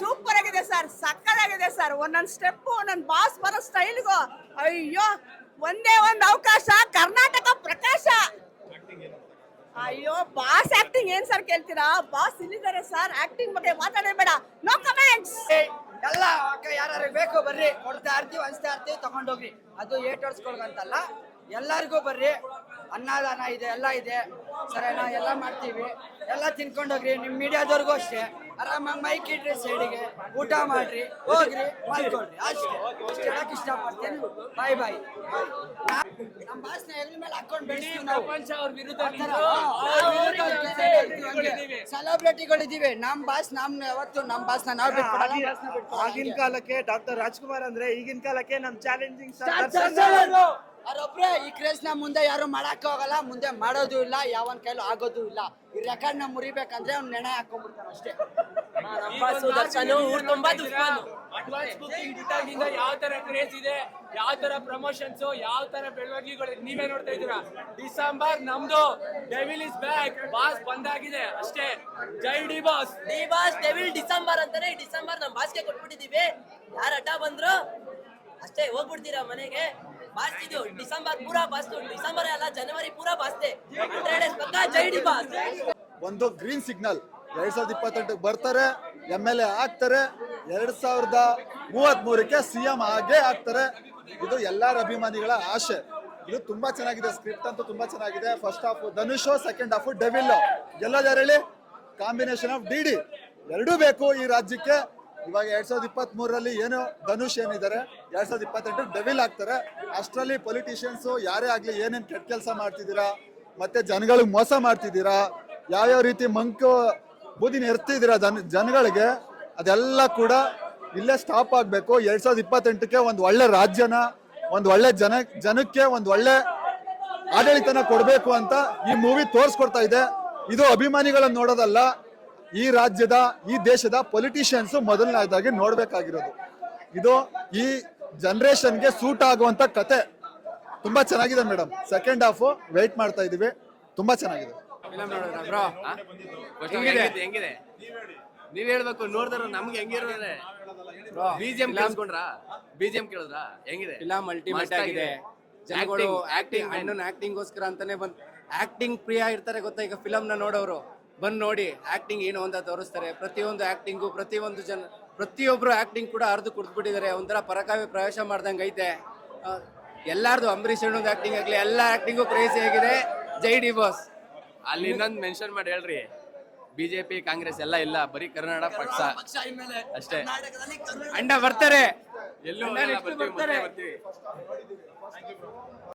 Super ಆಗಿದೆ sir, ಸಕ್ಕತ್ತಾಗಿದೆ sir. ಒಂದೊಂದು ಸ್ಟೆಪ್ ಒಂದೊಂದು ಬಾಸ್ ಬರೋ ಸ್ಟೈಲ್ಗೂ ಅಯ್ಯೋ ಒಂದೇ ಒಂದು ಅವಕಾಶ, ಕರ್ನಾಟಕ ಪ್ರಕಾಶ. ಅಯ್ಯೋ ಬಾಸ್ ಆಕ್ಟಿಂಗ್ ಏನ್ ಸರ್ ಕೇಳ್ತೀರಾ? ಬಾಸ್ ಇಲ್ಲಿದ್ದಾರೆ ಸರ್, ಆಕ್ಟಿಂಗ್ ಬಗ್ಗೆ ಮಾತಾಡೇ ಬೇಡ, ನೋ ಕಮೆಂಟ್ಸ್. ಎಲ್ಲ ಯಾರು ಬೇಕು ಬರ್ರಿ, ಕೊಡ್ತಾ ಇರ್ತೀವಿ, ಹಂಚ್ತಾ ಇರ್ತೀವಿ, ತಗೊಂಡೋಗ್ರಿ. ಅದು ಏಟೋರ್ಸ್ಕೊಳ್ಗಂತಲ್ಲ, ಎಲ್ಲರಿಗೂ ಬರ್ರಿ. ಅನ್ನದಾನ ಇದೆ, ಎಲ್ಲ ಇದೆ ಸರಿನಾ, ಎಲ್ಲ ಮಾಡ್ತೀವಿ. ಎಲ್ಲ ತಿನ್ಕೊಂಡೋಗ್ರಿ. ನಿಮ್ಮ ಮೀಡಿಯಾದವ್ರಿಗೂ ಅಷ್ಟೇ, ಆರಾಮಾಗಿ ಮೈಕ್ ಇಡ್ರಿ, ಸೈಡಿಗೆ ಊಟ ಮಾಡ್ರಿ, ಹೋಗ್ರಿ, ಮಾಡ್ಕೊಳ್ರಿ ಅಷ್ಟೇ. ಅಷ್ಟು ಹೇಳಕ್ ಇಷ್ಟಪಡ್ತೀನಿ. ಬಾಯ್ ಬಾಯ್. ನಮ್ಮ ಭಾಷಣ ಎಲ್ಲಿ ಮೇಲೆ ಹಾಕೊಂಡು ಬೆಳೆಸ್ತೀವಿ ನಾವು. ಸೆಲೆಬ್ರಿಟಿಗಳಿದ್ದೀವಿ. ನಮ್ಮ ಭಾಷೆ ಯಾವತ್ತು ನಮ್ಮ ಭಾಷಣ ನಾವು ಬಿಟ್ಕೊಡಲ್ಲ. ಆಗಿನ ಕಾಲಕ್ಕೆ ಡಾಕ್ಟರ್ ರಾಜ್ಕುಮಾರ್ ಅಂದ್ರೆ, ಈಗಿನ ಕಾಲಕ್ಕೆ ನಮ್ ಚಾಲೆಂಜಿಂಗ್ ಅವರೊಬ್ರೆ ಈ ಕ್ರೇಜ್ ನ ಮುಂದೆ ಯಾರು ಮಾಡಕ್ ಹೋಗಲ್ಲ, ಮುಂದೆ ಮಾಡೋದು ಇಲ್ಲ, ಯಾವನ್ ಕೈಲೂ ಆಗೋದು ಇಲ್ಲ. ಈ ರೆಕಾರ್ಡ್ ನ ಮುರಿಬೇಕಂದ್ರೆ ಅವ್ನು ನೆನೆ ಹಾಕೊಂಡ್ಬಿಡ್ತಾನೆ ಅಷ್ಟೇ. ಅಡ್ವಾನ್ಸ್ ಬುಕಿಂಗ್ ಡಿಟೈಲಿಂದ ಯಾವ ತರ ಕ್ರೇಜ್ ಇದೆ, ಯಾವ ತರ ಪ್ರಮೋಷನ್ಸ್, ಯಾವ ತರ ಬೆಳವಣಿಗೆಗಳು ನೀವೇ ನೋಡ್ತಾ ಇದ್ದೀರಾ. ಡಿಸೆಂಬರ್ ನಮ್ದು, ಡೆವಿಲ್ ಇಸ್ ಬ್ಯಾಕ್, ಬಾಸ್ ಬಂದಾಗಿದೆ ಅಷ್ಟೇ. ಜೈ D boss. D boss devil December ಅಂತಾನೆ, ಈ ಡಿಸೆಂಬರ್ ನಮ್ ಬಾಸ್ಗೆ ಕೊಟ್ಬಿಟ್ಟಿದೀವಿ. ಯಾರ ಹಠ ಬಂದ್ರು ಅಷ್ಟೇ ಹೋಗ್ಬಿಡ್ತೀರಾ ಮನೆಗೆ. ಬಾಸ್ ಇದು ಡಿಸೆಂಬರ್ ಪೂರಾ ಬಾಸ್ತು, ಡಿಸೆಂಬರ್ ಅಲ್ಲ ಜನವರಿ ಪೂರಾ ಬಾಸ್ತೆ. 100 days ಪಕ್ಕ ಜೈ ಡಿ ಬಾಸ್. ಒಂದು ಗ್ರೀನ್ ಸಿಗ್ನಲ್ 2028 ಬರ್ತಾರೆ, MLA ಆಗ್ತಾರೆ, 2033ಕ್ಕೆ CM ಆಗೇ ಆಗ್ತಾರೆ. ಇದು ಎಲ್ಲರ ಅಭಿಮಾನಿಗಳ ಆಶೆ. ಇದು ತುಂಬಾ ಚೆನ್ನಾಗಿದೆ, ಸ್ಕ್ರಿಪ್ಟ್ ಅಂತೂ ತುಂಬಾ ಚೆನ್ನಾಗಿದೆ. First half Dhanush, second half devil. ಗೆಲ್ಲೋದು ಹೇಳಿ ಕಾಂಬಿನೇಷನ್ ಆಫ್ DD ಎರಡೂ ಬೇಕು ಈ ರಾಜ್ಯಕ್ಕೆ. ಇವಾಗ 2023ರಲ್ಲಿ ಏನು ಧನುಷ್ ಏನಿದ್ದಾರೆ, 2028 ಡೆವಿಲ್ ಆಗ್ತಾರೆ. ಅಷ್ಟರಲ್ಲಿ ಪೊಲಿಟಿಷಿಯನ್ಸ್ ಯಾರೇ ಆಗ್ಲಿ ಏನೇನ್ ಕೆಟ್ಟ ಕೆಲಸ ಮಾಡ್ತಿದ್ದೀರಾ, ಮತ್ತೆ ಜನಗಳಿಗೆ ಮೋಸ ಮಾಡ್ತಿದ್ದೀರಾ, ಯಾವ್ಯಾವ ರೀತಿ ಮಂಕು ಬೂದಿನ ಎರ್ತಿದ್ದೀರಾ ಜನಗಳಿಗೆ, ಅದೆಲ್ಲ ಕೂಡ ಇಲ್ಲೇ ಸ್ಟಾಪ್ ಆಗ್ಬೇಕು. 2028ಕ್ಕೆ ಒಂದು ಒಳ್ಳೆ ರಾಜ್ಯನ, ಒಂದು ಒಳ್ಳೆ ಜನಕ್ಕೆ ಒಂದು ಒಳ್ಳೆ ಆಡಳಿತನ ಕೊಡ್ಬೇಕು ಅಂತ ಈ ಮೂವಿ ತೋರಿಸ್ಕೊಡ್ತಾ ಇದೆ. ಇದು ಅಭಿಮಾನಿಗಳನ್ನ ನೋಡೋದಲ್ಲ, ಈ ರಾಜ್ಯದ, ಈ ದೇಶದ ಪೊಲಿಟಿಷಿಯನ್ಸ್ ಮೊದಲನೇದಾಗಿ ನೋಡ್ಬೇಕಾಗಿರೋದು. ಇದು ಈ ಜನರೇಷನ್ಗೆ ಸೂಟ್ ಆಗುವಂತ ಕತೆ. ತುಂಬಾ ಚೆನ್ನಾಗಿದೆ ಮೇಡಮ್. ಸೆಕೆಂಡ್ ಹಾಫ್ ವೇಟ್ ಮಾಡ್ತಾ ಇದೀವಿ, ತುಂಬಾ ಚೆನ್ನಾಗಿದೆ. ಹೆಂಗಿದೆ ನೀವ್ ಹೇಳ್ಬೇಕು, ನೋಡಿದ್ರ ನಮ್ಗೆ ಹೆಂಗಿರೋದ್ರೆ BGM ಕೇಳಿಸ್ಕೊಂಡ್ರಾ? BGM ಕೇಳಿದ್ರಾ? ಹೆಂಗಿದೆ ಫಿಲಂ? ಅಲ್ಟಿಮೇಟ್ ಆಗಿದೆ. ಜನಗಳು ಆಕ್ಟಿಂಗ್, ಅಣ್ಣನ ಆಕ್ಟಿಂಗ್ ಗೋಸ್ಕರ ಅಂತಾನೆ ಬಂದ್ ಆಕ್ಟಿಂಗ್ ಪ್ರಿಯ ಇರ್ತಾರೆ ಗೊತ್ತಾ. ಈಗ ಫಿಲಂ ನ ನೋಡೋರು ಬಂದ್ ನೋಡಿ ಆಕ್ಟಿಂಗ್ ಏನು ಅಂತ ತೋರಿಸ್ತಾರೆ. ಪ್ರತಿಯೊಂದು ಆಕ್ಟಿಂಗು, ಪ್ರತಿಯೊಬ್ರು ಆಕ್ಟಿಂಗ್ ಕೂಡ ಅರ್ದು ಕುಡ್ದ್ಬಿಟ್ಟಿದ್ದಾರೆ. ಒಂಥರ ಪರಕಾವ್ಯ ಪ್ರವೇಶ ಮಾಡ್ದಂಗೆ ಐತೆ ಎಲ್ಲಾರ್ದು. ಅಂಬರೀಷ್ ಅಣ್ಣದ ಆಕ್ಟಿಂಗ್ ಆಗ್ಲಿ, ಎಲ್ಲ ಆಕ್ಟಿಂಗು ಕ್ರೇಜಿ ಆಗಿದೆ. ಜೈ ಡಿ ಬಾಸ್. ಅಲ್ಲಿ ಇನ್ನೊಂದು ಮೆನ್ಷನ್ ಮಾಡಿ ಹೇಳ್ರಿ, BJP ಕಾಂಗ್ರೆಸ್ ಎಲ್ಲ ಇಲ್ಲ, ಬರೀ ಕರ್ನಾಟಕ ಪಕ್ಷ ಅಷ್ಟೇ. ಅಣ್ಣ ಬರ್ತಾರೆ, ಎಲ್ಲೂ ಬರ್ತೀವಿ.